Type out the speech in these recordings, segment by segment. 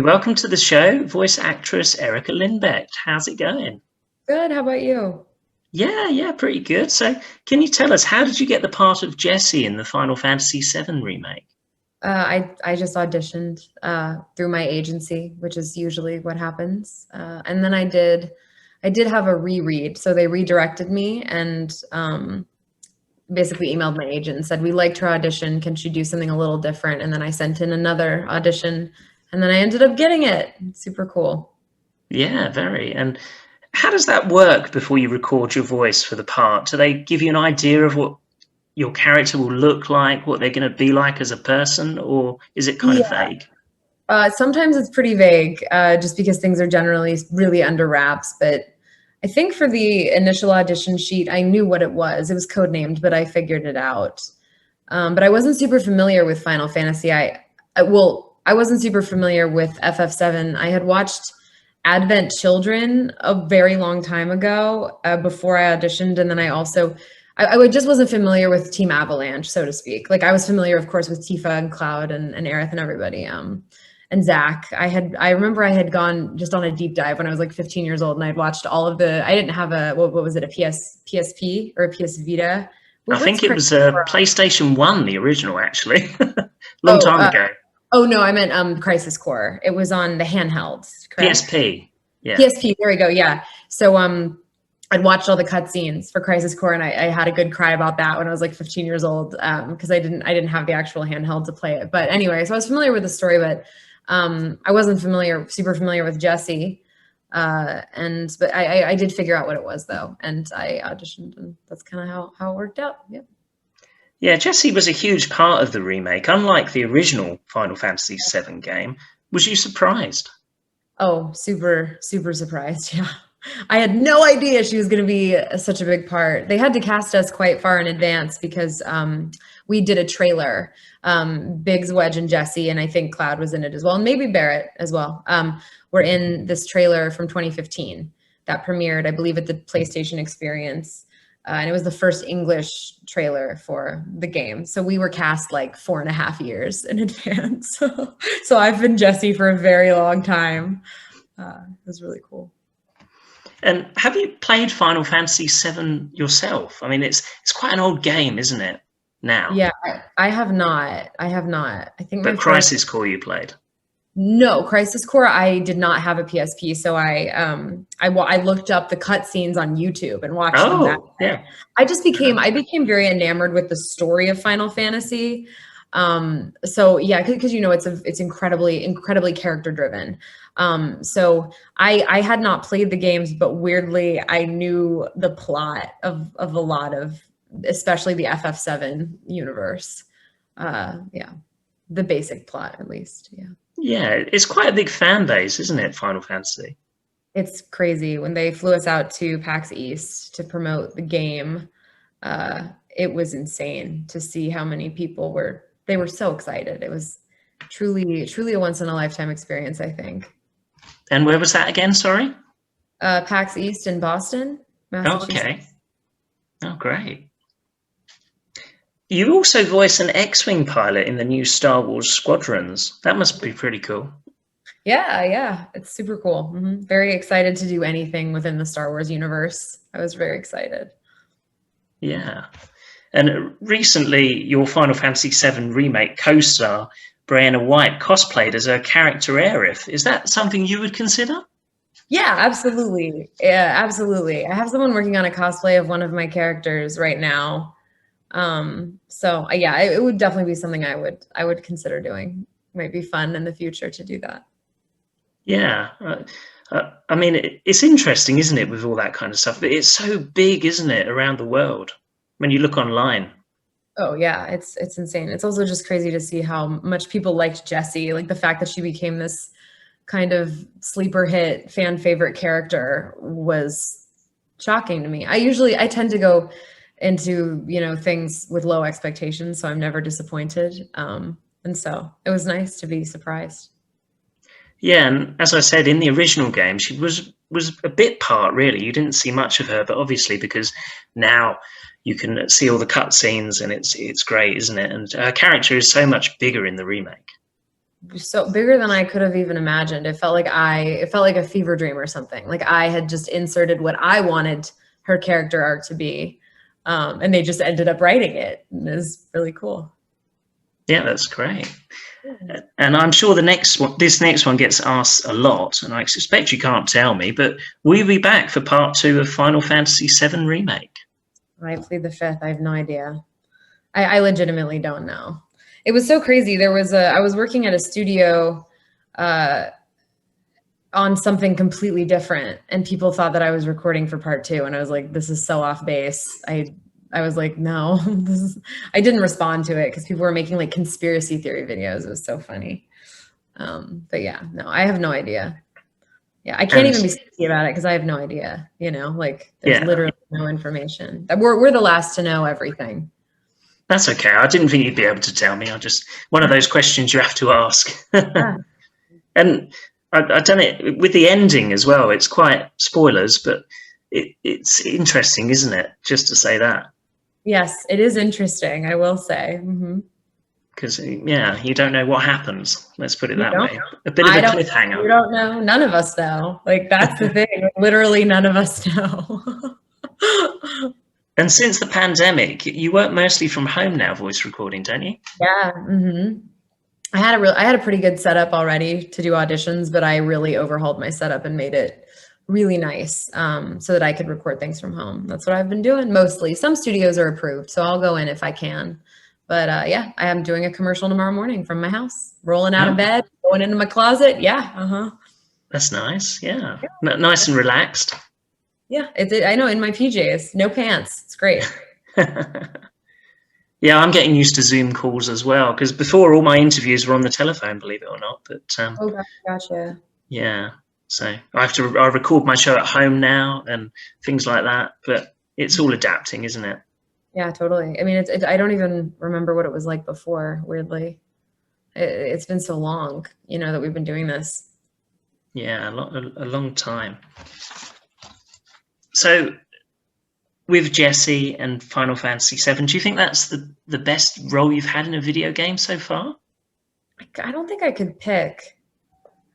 Welcome to the show, voice actress Erica Lindbeck. How's it going? Good. How about you? Yeah, pretty good. So, can you tell us how did you get the part of Jessie in the Final Fantasy VII remake? I just auditioned through my agency, which is usually what happens. And then I did have a reread, so they redirected me and basically emailed my agent and said we liked her audition. Can she do something a little different? And then I sent in another audition, and then I ended up getting it. It's super cool. Yeah, very. And how does that work before you record your voice for the part? Do they give you an idea of what your character will look like, what they're going to be like as a person, or is it kind of Yeah. vague? Sometimes it's pretty vague, just because things are generally really under wraps. But I think for the initial audition sheet, I knew what it was. It was codenamed, but I figured it out. But I wasn't super familiar with Final Fantasy. I wasn't super familiar with FF7. I had watched Advent Children a very long time ago, before I auditioned, and then I just wasn't familiar with Team Avalanche, so to speak. Like I was familiar, of course, with Tifa and Cloud and Aerith and everybody. And Zach. I remember I had gone just on a deep dive when I was like 15 years old, and I'd watched all of the. I didn't have a what was it, a PSP or a PS Vita? I What's think it Crisis was a Core on? PlayStation 1, the original, actually. Long Oh, time ago. oh no, I meant Crisis Core. It was on the handheld, correct? PSP. Yeah. PSP. There we go. Yeah. So I'd watched all the cutscenes for Crisis Core, and I had a good cry about that when I was like 15 years old, because I didn't have the actual handheld to play it. But anyway, so I was familiar with the story, but I wasn't super familiar with Jesse. But I did figure out what it was though, and I auditioned, and that's kind of how it worked out. Yeah. Yeah, Jessie was a huge part of the remake, unlike the original Final Fantasy VII game. Was you surprised? Oh, super, super surprised. Yeah. I had no idea she was going to be such a big part. They had to cast us quite far in advance because we did a trailer. Biggs, Wedge, and Jesse, and I think Cloud was in it as well, and maybe Barrett as well. Were in this trailer from 2015 that premiered, I believe, at the PlayStation Experience. And it was the first English trailer for the game. So we were cast like 4.5 years in advance. So I've been Jesse for a very long time. It was really cool. And have you played Final Fantasy VII yourself? I mean, it's quite an old game, isn't it? Now, Yeah, I have not. I have not. I think my but first. Crisis Core you played. No, Crisis Core, I did not have a PSP, so I looked up the cutscenes on YouTube and watched them that Oh, way. yeah. I became very enamored with the story of Final Fantasy. So yeah, because it's incredibly character driven. So I had not played the games, but weirdly I knew the plot of a lot of, especially the FF7 universe. Yeah, the basic plot at least. Yeah. Yeah, it's quite a big fan base, isn't it, Final Fantasy? It's crazy when they flew us out to PAX East to promote the game. It was insane to see how many people they were so excited. It was truly a once in a lifetime experience, I think. And where was that again? Sorry. PAX East in Boston, Oh, okay. Massachusetts. Oh, great. You also voice an X-Wing pilot in the new Star Wars Squadrons. That must be pretty cool. Yeah, it's super cool. Very excited to do anything within the Star Wars universe. I was very excited. Yeah. And recently, your Final Fantasy VII Remake co-star, Brianna White, cosplayed as a character Aerith. Is that something you would consider? Yeah, absolutely. Yeah, absolutely. I have someone working on a cosplay of one of my characters right now. So yeah, it would definitely be something I would consider doing. Might be fun in the future to do that. Yeah. I mean, it's interesting, isn't it, with all that kind of stuff? But it's so big, isn't it, around the world when you look online? Oh yeah, it's insane. It's also just crazy to see how much people liked Jessie, like the fact that she became this kind of sleeper hit fan favorite character was shocking to me. I tend to go into, things with low expectations, so I'm never disappointed. And so it was nice to be surprised. Yeah, and as I said, in the original game, she was a bit part, really. You didn't see much of her, but obviously because now you can see all the cutscenes and it's great, isn't it? And her character is so much bigger in the remake. so bigger than I could have even imagined. It felt like a fever dream or something. Like I had just inserted what I wanted her character arc to be. And they just ended up writing it. And it was really cool. Yeah, that's great. And I'm sure this next one gets asked a lot, and I expect you can't tell me, but will you be back for part 2 of Final Fantasy VII Remake? I plead the fifth. I have no idea. I legitimately don't know. It was so crazy. I was working at a studio on something completely different, and people thought that I was recording for part 2, and I was like, this is so off base. I was like, no, I didn't respond to it because people were making like conspiracy theory videos. It was so funny. But yeah, no, I have no idea. Yeah, I can't even be sticky about it because I have no idea, like there's literally no information. We're the last to know everything. That's okay. I didn't think you'd be able to tell me. One of those questions you have to ask. And I've done it with the ending as well. It's quite spoilers, but it's interesting, isn't it? Just to say that. Yes, it is interesting, I will say. Because, you don't know what happens. Let's put it that way. A bit of a cliffhanger. You don't know. None of us know. Like, that's the thing. Literally none of us know. And since the pandemic, you work mostly from home now, voice recording, don't you? Yeah. I had a pretty good setup already to do auditions, but I really overhauled my setup and made it really nice so that I could record things from home. That's what I've been doing mostly. Some studios are approved, so I'll go in if I can. But yeah, I am doing a commercial tomorrow morning from my house, rolling out of bed, going into my closet. Yeah. That's nice. Yeah. Nice and relaxed. Yeah, I know, in my PJs, no pants. It's great. Yeah, I'm getting used to Zoom calls as well, because before all my interviews were on the telephone, believe it or not. But gotcha. Yeah, so I record my show at home now and things like that. But it's all adapting, isn't it? Yeah, totally. I mean, I don't even remember what it was like before. Weirdly, it's been so long, that we've been doing this. Yeah, a long time. So, with Jessie and Final Fantasy VII, do you think that's the best role you've had in a video game so far? I don't think I could pick.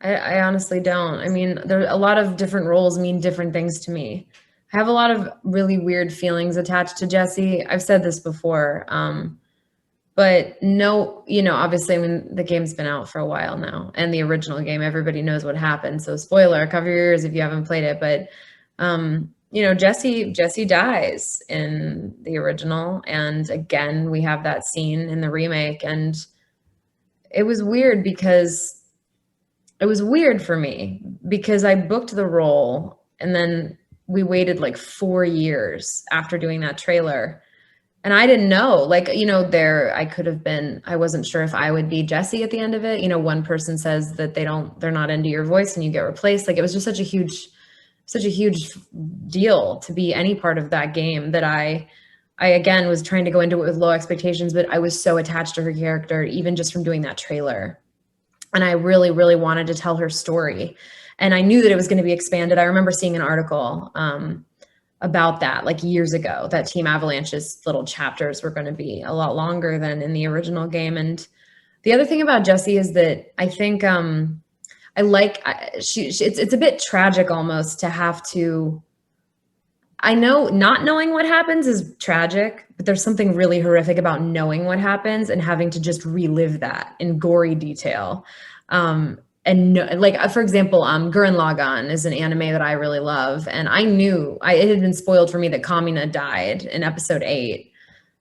I honestly don't. I mean, there a lot of different roles mean different things to me. I have a lot of really weird feelings attached to Jessie. I've said this before, but no, obviously, I mean, the game's been out for a while now, and the original game, everybody knows what happened. So, spoiler, cover your ears if you haven't played it. But Jessie dies in the original, and again we have that scene in the remake, and it was weird for me because I booked the role, and then we waited like 4 years after doing that trailer, and I didn't know, I could have been, I wasn't sure if I would be Jessie at the end of it. One person says that they're not into your voice and you get replaced. Like, it was just such a huge deal to be any part of that game that I again was trying to go into it with low expectations, but I was so attached to her character, even just from doing that trailer. And I really, really wanted to tell her story. And I knew that it was going to be expanded. I remember seeing an article about that like years ago, that Team Avalanche's little chapters were going to be a lot longer than in the original game. And the other thing about Jessie is that I think it's a bit tragic almost to have to, I know not knowing what happens is tragic, but there's something really horrific about knowing what happens and having to just relive that in gory detail. For example, Gurren Lagann is an anime that I really love. And I knew it had been spoiled for me that Kamina died in episode 8.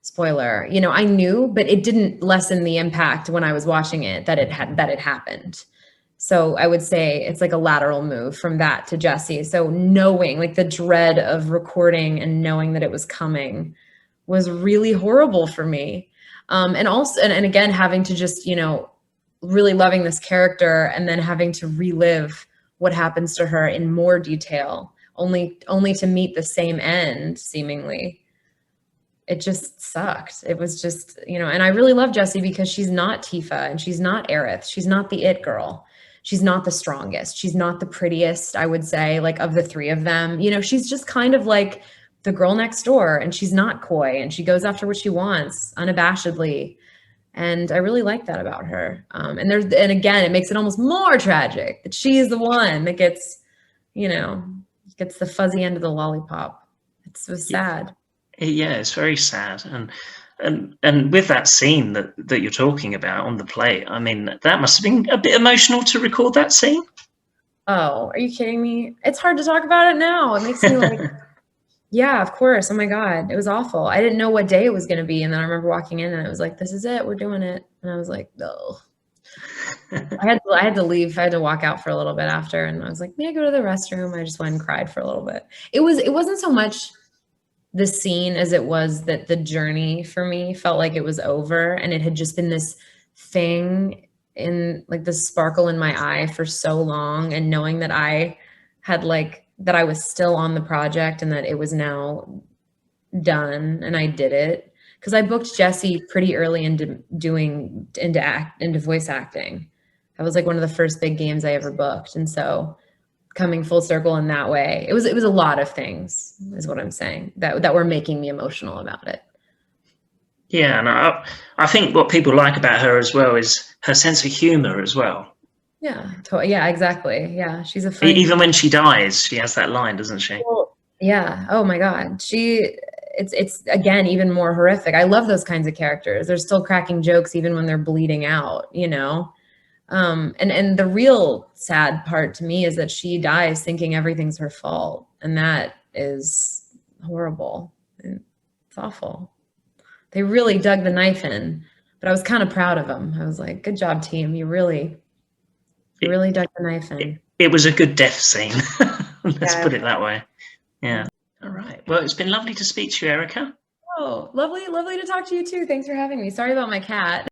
Spoiler, I knew, but it didn't lessen the impact when I was watching it that it happened. So I would say it's like a lateral move from that to Jessie. So knowing, like, the dread of recording and knowing that it was coming was really horrible for me. And also, and again, having to just, really loving this character and then having to relive what happens to her in more detail, only to meet the same end, seemingly. It just sucked. It was just, and I really love Jessie because she's not Tifa and she's not Aerith. She's not the it girl. She's not the strongest. She's not the prettiest, I would say, like, of the 3 of them. She's just kind of like the girl next door, and she's not coy, and she goes after what she wants unabashedly. And I really like that about her. And again, it makes it almost more tragic that she's the one that gets, you know, gets the fuzzy end of the lollipop. It's so sad. Yeah, it's very sad. And with that scene that you're talking about on the play, I mean, that must have been a bit emotional to record that scene. Oh, are you kidding me? It's hard to talk about it now. It makes me like, yeah, of course. Oh my God. It was awful. I didn't know what day it was going to be. And then I remember walking in and it was like, this is it. We're doing it. And I was like, no. I had to leave. I had to walk out for a little bit after. And I was like, may I go to the restroom? I just went and cried for a little bit. It wasn't so much the scene as it was that the journey for me felt like it was over. And it had just been this thing in like the sparkle in my eye for so long. And knowing that I had that I was still on the project and that it was now done and I did it. Because I booked Jessie pretty early into voice acting. That was like one of the first big games I ever booked. And so coming full circle in that way, it was a lot of things, is what I'm saying, that were making me emotional about it. Yeah, and I think what people like about her as well is her sense of humor as well. Yeah, yeah, exactly. Yeah, she's a funny. Even when she dies, she has that line, doesn't she? Well, yeah. Oh my God. It's again even more horrific. I love those kinds of characters. They're still cracking jokes even when they're bleeding out, you know. And the real sad part to me is that she dies thinking everything's her fault, and that is horrible. It's awful. They really dug the knife in, but I was kind of proud of them. I was like, good job, team. You really dug the knife in. It was a good death scene. Let's put it that way. Yeah. All right. Well, it's been lovely to speak to you, Erica. Oh, lovely to talk to you too. Thanks for having me. Sorry about my cat.